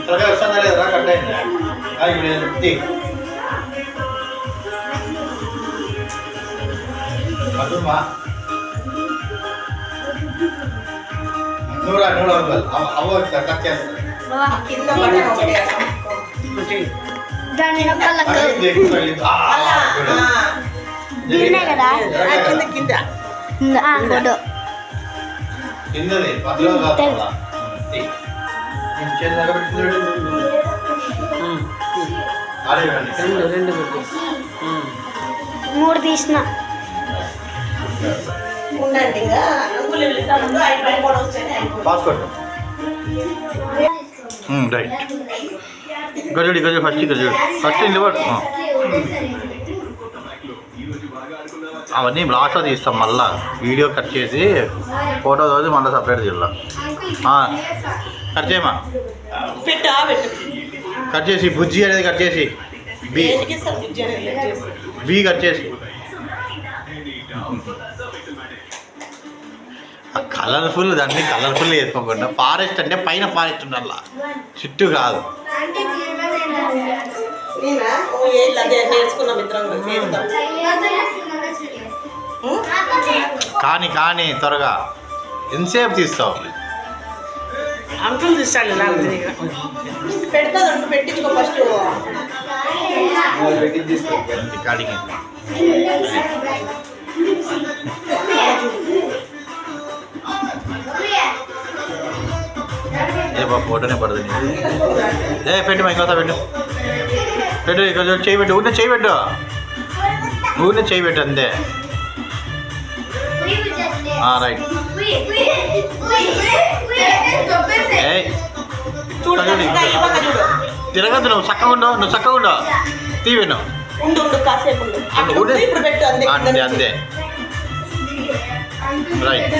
త్వరగా వస్తుందా లేదా కట్ అయింది అదుమా నూరా నూరా అవ్వ కట్ చేస్తా కిందది పదిలో మూడు తీసిన రైట్ గజుడి గజు ఫస్ట్ గజుడు ఫస్ట్ ఇల్లు పట్టు అవన్నీ లాస్ట్లో తీస్తాం మళ్ళా వీడియో కట్ చేసి ఫోటో రోజు మళ్ళీ సపరేట్ తీద్దాం కట్ చేయమా కట్ చేసి బుజ్జి అనేది కట్ చేసి బి కట్ చేసి కలర్ఫుల్ దాన్ని కలర్ఫుల్ వేసుకోకుండా ఫారెస్ట్ అంటే పైన ఫారెస్ట్ ఉండాల చుట్టూ కాదు కానీ కానీ త్వరగా ఎంతసేపు తీస్తావు అంకుల్ తీస్తాడు పెడతాడు పెట్టించుకో ఫస్ట్ రికార్డింగ్ ఏ బాబు ఫోటోనే పడదు ఏ పెట్టు మా ఇంకోసా పెట్టు పెట్టు కొంచెం చేయి పెట్టు ఊరినే చేయి పెట్టు ఊరినే చేయి పెట్టు అంతే రైట్ తిరగద్దు నువ్వు చక్కగా ఉండవు నువ్వు చక్కగా ఉండవు తీవెను అంతే అంతే రైట్